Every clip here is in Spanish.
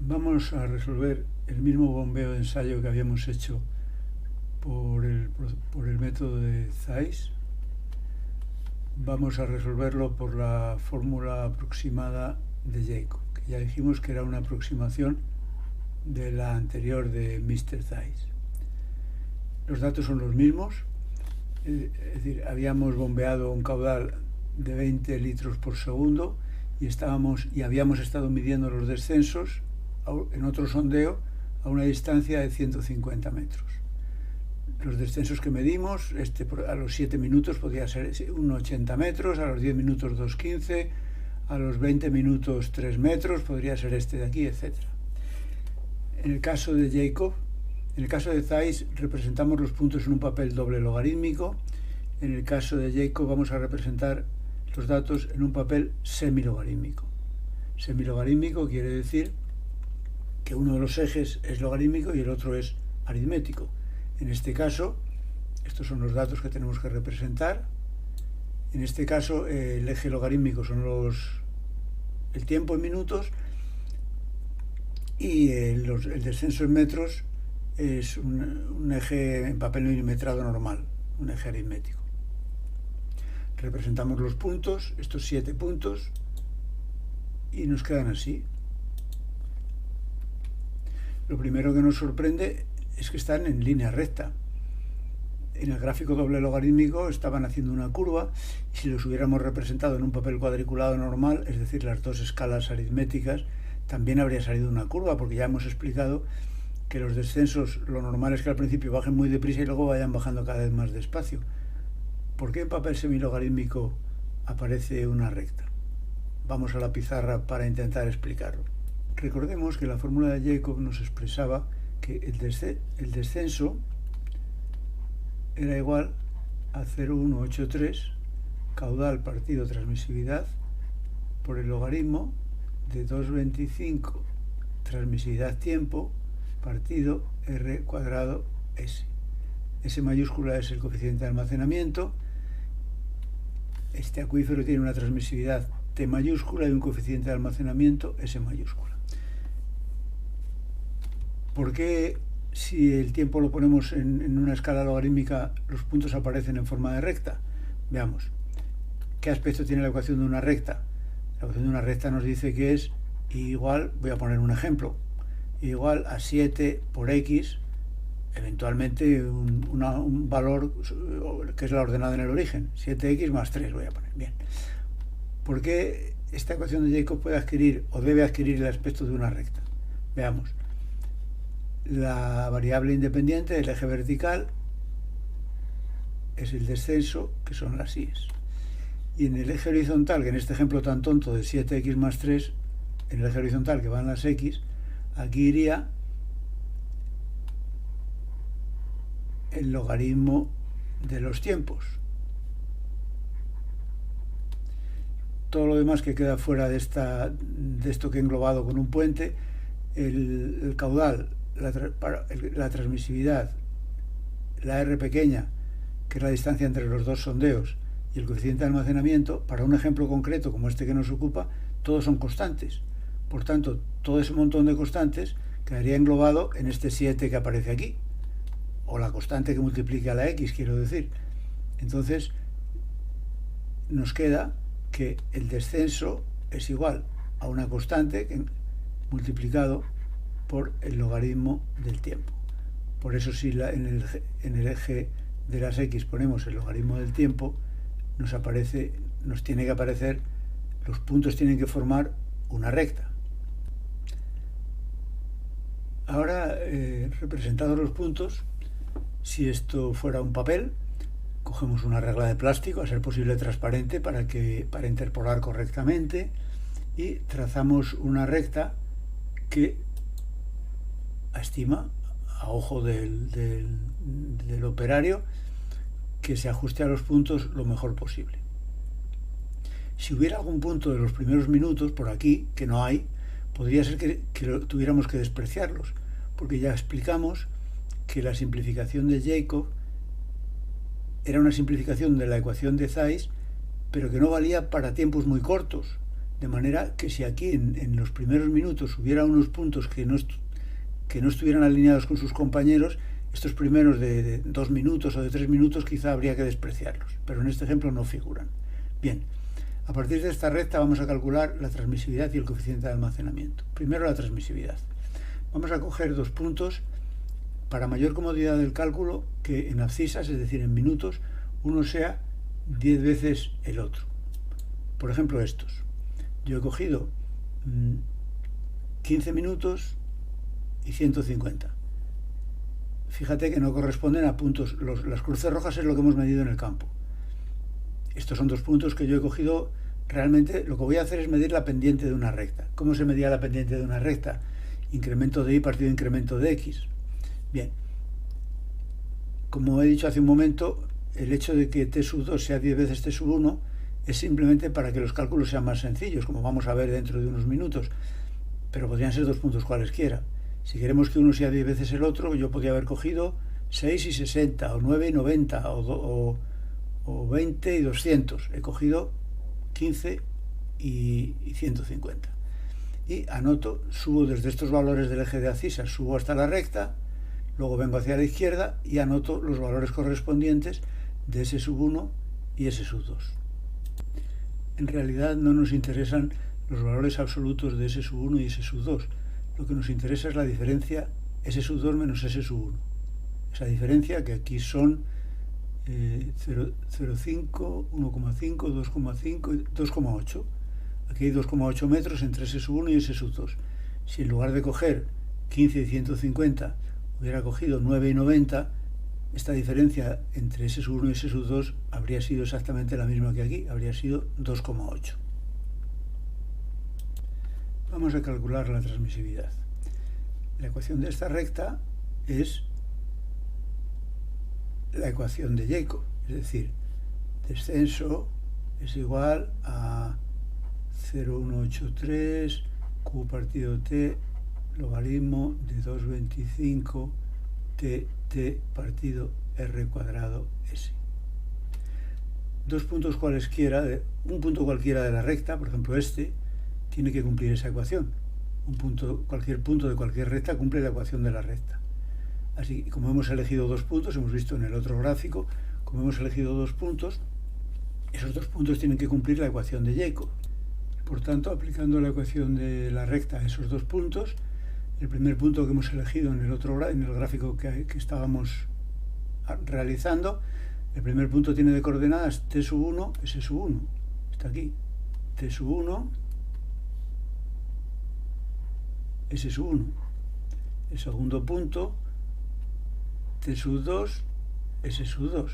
Vamos a resolver el mismo bombeo de ensayo que habíamos hecho por el método de Zeiss. Vamos a resolverlo por la fórmula aproximada de Jacob, que ya dijimos que era una aproximación de la anterior de Mr. Zeiss. Los datos son los mismos, es decir, habíamos bombeado un caudal de 20 litros por segundo y habíamos estado midiendo los descensos en otro sondeo a una distancia de 150 metros. Los descensos que medimos, a los 7 minutos podía ser 1,80 metros, a los 10 minutos 2,15, a los 20 minutos 3 metros, podría ser este de aquí, etc. En el caso de Jacob, en el caso de Zeiss representamos los puntos en un papel doble logarítmico. En el caso de Jacob vamos a representar los datos en un papel semilogarítmico. Semilogarítmico quiere decir que uno de los ejes es logarítmico y el otro es aritmético. En este caso, estos son los datos que tenemos que representar. En este caso, el eje logarítmico son el tiempo en minutos y el descenso en metros es un eje en papel milimetrado normal, un eje aritmético. Representamos los puntos, estos 7 puntos, y nos quedan así. Lo primero que nos sorprende es que están en línea recta. En el gráfico doble logarítmico estaban haciendo una curva y si los hubiéramos representado en un papel cuadriculado normal, es decir, las dos escalas aritméticas, también habría salido una curva, porque ya hemos explicado que los descensos, lo normal es que al principio bajen muy deprisa y luego vayan bajando cada vez más despacio. ¿Por qué en papel semilogarítmico aparece una recta? Vamos a la pizarra para intentar explicarlo. Recordemos que la fórmula de Jacob nos expresaba que el descenso era igual a 0,183 caudal partido transmisividad por el logaritmo de 2,25 transmisividad tiempo partido r cuadrado s. S mayúscula es el coeficiente de almacenamiento. Este acuífero tiene una transmisividad T mayúscula y un coeficiente de almacenamiento S mayúscula. ¿Por qué si el tiempo lo ponemos en una escala logarítmica los puntos aparecen en forma de recta? Veamos. ¿Qué aspecto tiene la ecuación de una recta? La ecuación de una recta nos dice que es igual, voy a poner un ejemplo, igual a 7 por x, eventualmente un valor que es la ordenada en el origen, 7x más 3 voy a poner. Bien. ¿Por qué esta ecuación de Jacob puede adquirir o debe adquirir el aspecto de una recta? Veamos. La variable independiente del eje vertical es el descenso, que son las y's. Y en el eje horizontal, que en este ejemplo tan tonto de 7x más 3, en el eje horizontal que van las x, aquí iría el logaritmo de los tiempos. Todo lo demás que queda fuera de esto que he englobado con un puente, el caudal, la transmisividad, la R pequeña, que es la distancia entre los dos sondeos, y el coeficiente de almacenamiento, para un ejemplo concreto como este que nos ocupa, todos son constantes. Por tanto, todo ese montón de constantes quedaría englobado en este 7 que aparece aquí, o la constante que multiplica la x, quiero decir. Entonces, nos queda que el descenso es igual a una constante multiplicado por el logaritmo del tiempo. Por eso si en el eje de las x ponemos el logaritmo del tiempo, nos tiene que aparecer, los puntos tienen que formar una recta. Ahora, representados los puntos, si esto fuera un papel, cogemos una regla de plástico, a ser posible transparente, para interpolar correctamente, y trazamos una recta que estima a ojo del operario que se ajuste a los puntos lo mejor posible. Si hubiera algún punto de los primeros minutos por aquí, que no hay, podría ser que tuviéramos que despreciarlos, porque ya explicamos que la simplificación de Jacob era una simplificación de la ecuación de Zeiss, pero que no valía para tiempos muy cortos. De manera que si aquí en los primeros minutos hubiera unos puntos que no estuvieran alineados con sus compañeros, estos primeros de 2 minutos o de 3 minutos quizá habría que despreciarlos, pero en este ejemplo no figuran. Bien, a partir de esta recta vamos a calcular la transmisividad y el coeficiente de almacenamiento. Primero la transmisividad. Vamos a coger 2 puntos para mayor comodidad del cálculo, que en abscisas, es decir, en minutos, uno sea 10 veces el otro. Por ejemplo, estos. Yo he cogido 15 minutos y 150. Fíjate que no corresponden a puntos. Las cruces rojas es lo que hemos medido en el campo. Estos son 2 puntos que yo he cogido. Realmente lo que voy a hacer es medir la pendiente de una recta. ¿Cómo se medía la pendiente de una recta? Incremento de y partido incremento de x. Bien, como he dicho hace un momento, el hecho de que t sub 2 sea 10 veces t sub 1 es simplemente para que los cálculos sean más sencillos, como vamos a ver dentro de unos minutos, pero podrían ser 2 puntos cualesquiera. Si queremos que uno sea 10 veces el otro, yo podría haber cogido 6 y 60, o 9 y 90, o 20 y 200. He cogido 15 y 150. Y anoto, subo desde estos valores del eje de abscisas, subo hasta la recta, luego vengo hacia la izquierda y anoto los valores correspondientes de S sub 1 y S sub 2. En realidad no nos interesan los valores absolutos de S sub 1 y S sub 2. Lo que nos interesa es la diferencia S sub 2 menos S sub 1. Esa diferencia que aquí son 0,5, 1,5, 2,5 y 2,8. Aquí hay 2,8 metros entre S sub 1 y S sub 2. Si en lugar de coger 15 y 150 hubiera cogido 9 y 90, esta diferencia entre S sub 1 y S sub 2 habría sido exactamente la misma que aquí, habría sido 2,8. Vamos a calcular la transmisividad. La ecuación de esta recta es la ecuación de Jacob, es decir, descenso es igual a 0,183 q partido t logaritmo de 225 t partido r cuadrado s. 2 puntos cualesquiera, un punto cualquiera de la recta, por ejemplo este, tiene que cumplir esa ecuación. Cualquier punto de cualquier recta cumple la ecuación de la recta. Así, como hemos elegido 2 puntos, hemos visto en el otro gráfico, como hemos elegido 2 puntos, esos 2 puntos tienen que cumplir la ecuación de Jacob. Por tanto, aplicando la ecuación de la recta a esos 2 puntos, el primer punto que hemos elegido en el gráfico que estábamos realizando, el primer punto tiene de coordenadas t sub 1, s sub 1. Está aquí. T sub 1, s sub 1. El segundo punto, t sub 2, s sub 2.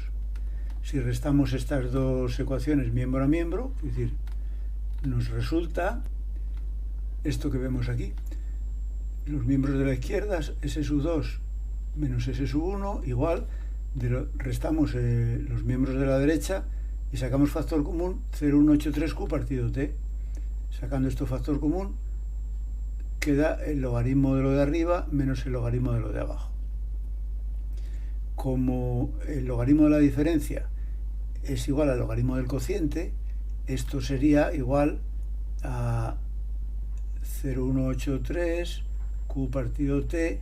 Si restamos estas dos ecuaciones miembro a miembro, es decir, nos resulta esto que vemos aquí. Los miembros de la izquierda, S sub 2 menos S sub 1, igual, restamos los miembros de la derecha y sacamos factor común 0,183q partido t. Sacando esto factor común, queda el logaritmo de lo de arriba menos el logaritmo de lo de abajo. Como el logaritmo de la diferencia es igual al logaritmo del cociente, esto sería igual a 0,183 q partido t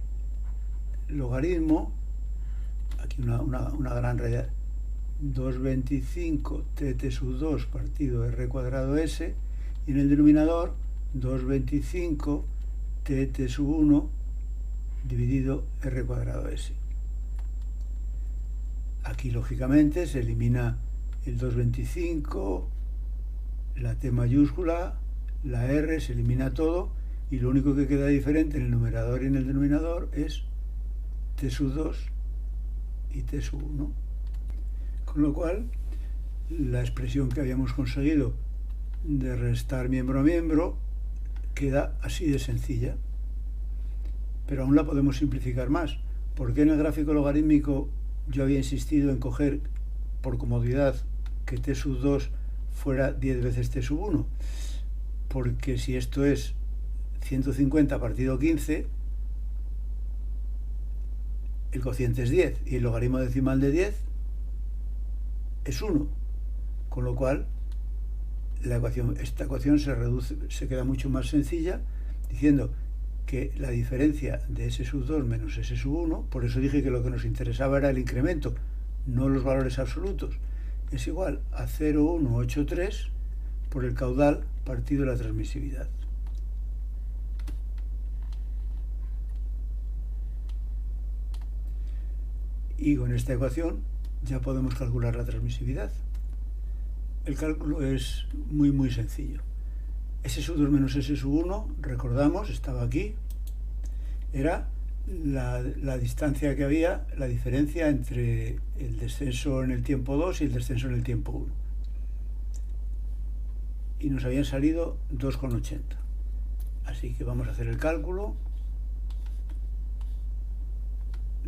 logaritmo, aquí una gran realidad, 225 t sub 2 partido r cuadrado s, y en el denominador 225 t sub 1 dividido r cuadrado s. Aquí lógicamente se elimina el 225, la t mayúscula, la r, se elimina todo, y lo único que queda diferente en el numerador y en el denominador es t sub 2 y t sub 1. Con lo cual, la expresión que habíamos conseguido de restar miembro a miembro queda así de sencilla. Pero aún la podemos simplificar más. ¿Por qué en el gráfico logarítmico yo había insistido en coger, por comodidad, que t sub 2 fuera 10 veces t sub 1? Porque si esto es 150 partido 15, el cociente es 10 y el logaritmo decimal de 10 es 1, con lo cual esta ecuación se queda mucho más sencilla, diciendo que la diferencia de S sub 2 menos S sub 1, por eso dije que lo que nos interesaba era el incremento, no los valores absolutos, es igual a 0,183 por el caudal partido la transmisividad. Y con esta ecuación ya podemos calcular la transmisividad. El cálculo es muy sencillo. S sub 2 menos S sub 1, recordamos, estaba aquí, era la distancia que había, la diferencia entre el descenso en el tiempo 2 y el descenso en el tiempo 1. Y nos habían salido 2,80. Así que vamos a hacer el cálculo.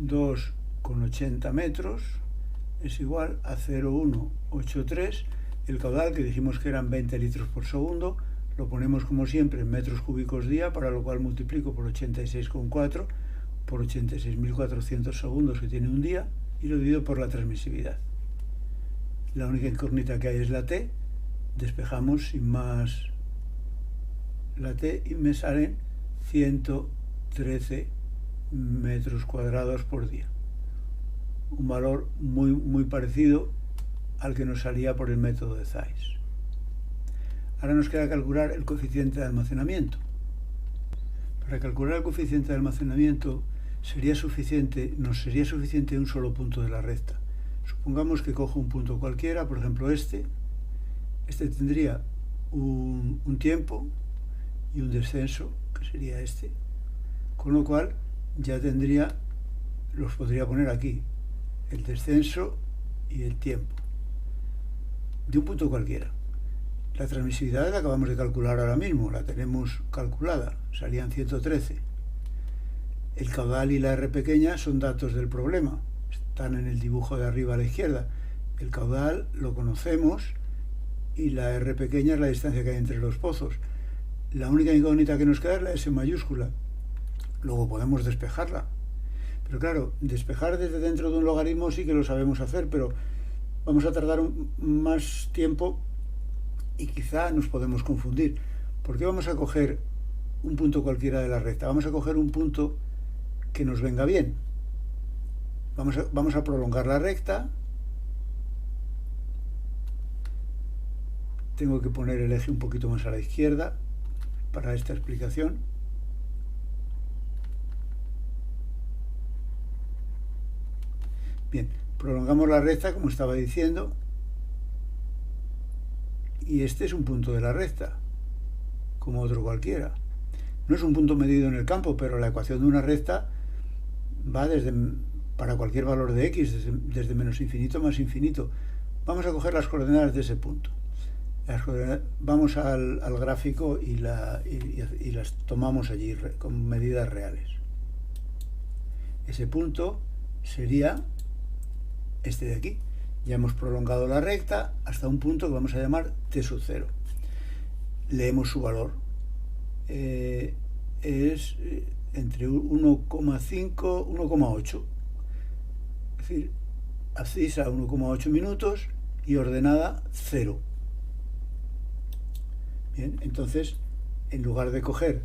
2,80 metros es igual a 0,183. El caudal, que dijimos que eran 20 litros por segundo, lo ponemos como siempre en metros cúbicos día, para lo cual multiplico por 86,4 por 86.400 segundos que tiene un día y lo divido por la transmisividad. La única incógnita que hay es la T. Despejamos sin más la T y me salen 113 metros cuadrados por día. Un valor muy parecido al que nos salía por el método de Thais. Ahora nos queda calcular el coeficiente de almacenamiento. Para calcular el coeficiente de almacenamiento nos sería suficiente un solo punto de la recta. Supongamos que cojo un punto cualquiera, por ejemplo este tendría un tiempo y un descenso, que sería este, con lo cual ya los podría poner aquí, el descenso y el tiempo, de un punto cualquiera. La transmisividad la acabamos de calcular ahora mismo, la tenemos calculada, salían 113. El caudal y la R pequeña son datos del problema, están en el dibujo de arriba a la izquierda. El caudal lo conocemos y la R pequeña es la distancia que hay entre los pozos. La única incógnita que nos queda es la S mayúscula. Luego podemos despejarla. Pero claro, despejar desde dentro de un logaritmo sí que lo sabemos hacer, pero vamos a tardar más tiempo y quizá nos podemos confundir. ¿Por qué vamos a coger un punto cualquiera de la recta? Vamos a coger un punto que nos venga bien. Vamos a prolongar la recta. Tengo que poner el eje un poquito más a la izquierda para esta explicación. Bien, prolongamos la recta como estaba diciendo y este es un punto de la recta, como otro cualquiera. No es un punto medido en el campo, pero la ecuación de una recta va para cualquier valor de x, desde menos infinito a más infinito. Vamos a coger las coordenadas de ese punto. Vamos al gráfico y las tomamos allí con medidas reales. Ese punto sería este de aquí. Ya hemos prolongado la recta hasta un punto que vamos a llamar t sub 0. Leemos su valor. Es entre 1,5 1,8. Es decir, abscisa 1,8 minutos y ordenada 0. Bien, entonces, en lugar de coger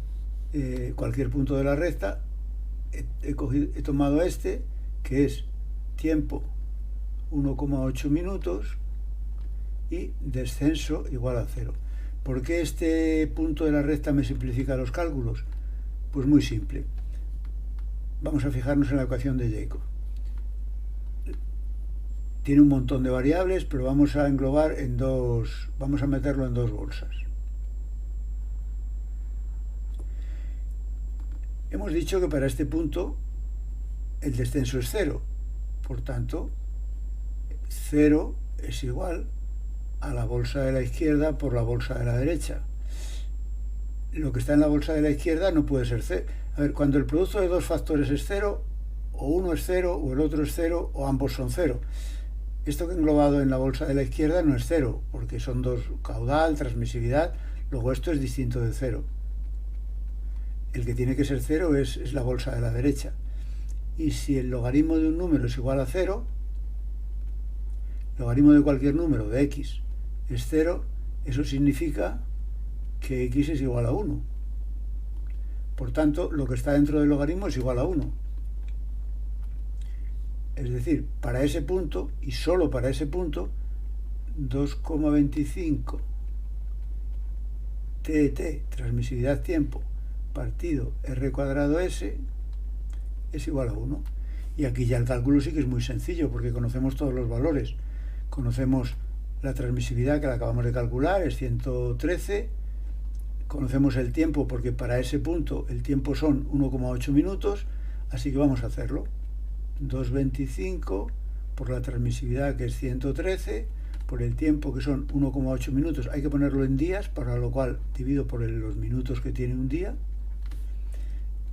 cualquier punto de la recta, he tomado este, que es tiempo 1,8 minutos y descenso igual a 0. ¿Por qué este punto de la recta me simplifica los cálculos? Pues muy simple. Vamos a fijarnos en la ecuación de Jacob. Tiene un montón de variables, pero vamos a englobar vamos a meterlo en dos bolsas. Hemos dicho que para este punto el descenso es 0. Por tanto, 0 es igual a la bolsa de la izquierda por la bolsa de la derecha. Lo que está en la bolsa de la izquierda no puede ser 0. A ver, cuando el producto de dos factores es 0, o uno es 0, o el otro es 0, o ambos son 0. Esto que he englobado en la bolsa de la izquierda no es 0, porque son dos, caudal, transmisividad, luego esto es distinto de 0. El que tiene que ser 0 es la bolsa de la derecha. Y si el logaritmo de un número es igual a 0, logaritmo de cualquier número de x es 0, Eso significa que x es igual a 1. Por tanto, lo que está dentro del logaritmo es igual a 1. Es decir, para ese punto, y solo para ese punto, 2,25 TT, transmisividad tiempo, partido R cuadrado S, es igual a 1. Y aquí ya el cálculo sí que es muy sencillo, porque conocemos todos los valores. Conocemos la transmisividad, que la acabamos de calcular, es 113. Conocemos el tiempo, porque para ese punto el tiempo son 1,8 minutos, así que vamos a hacerlo. 2,25 por la transmisividad, que es 113, por el tiempo, que son 1,8 minutos. Hay que ponerlo en días, para lo cual divido por los minutos que tiene un día.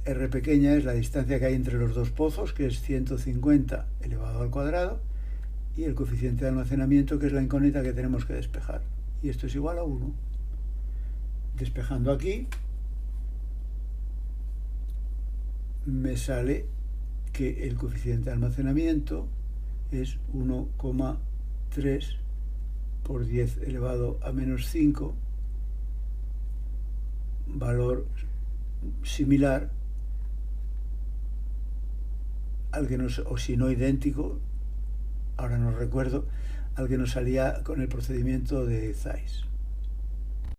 R pequeña es la distancia que hay entre los dos pozos, que es 150 elevado al cuadrado, y el coeficiente de almacenamiento, que es la incógnita que tenemos que despejar. Y esto es igual a 1. Despejando aquí, me sale que el coeficiente de almacenamiento es 1,3 por 10 elevado a menos 5, valor similar al que nos, o si no idéntico, ahora no recuerdo, al que nos salía con el procedimiento de Zeiss.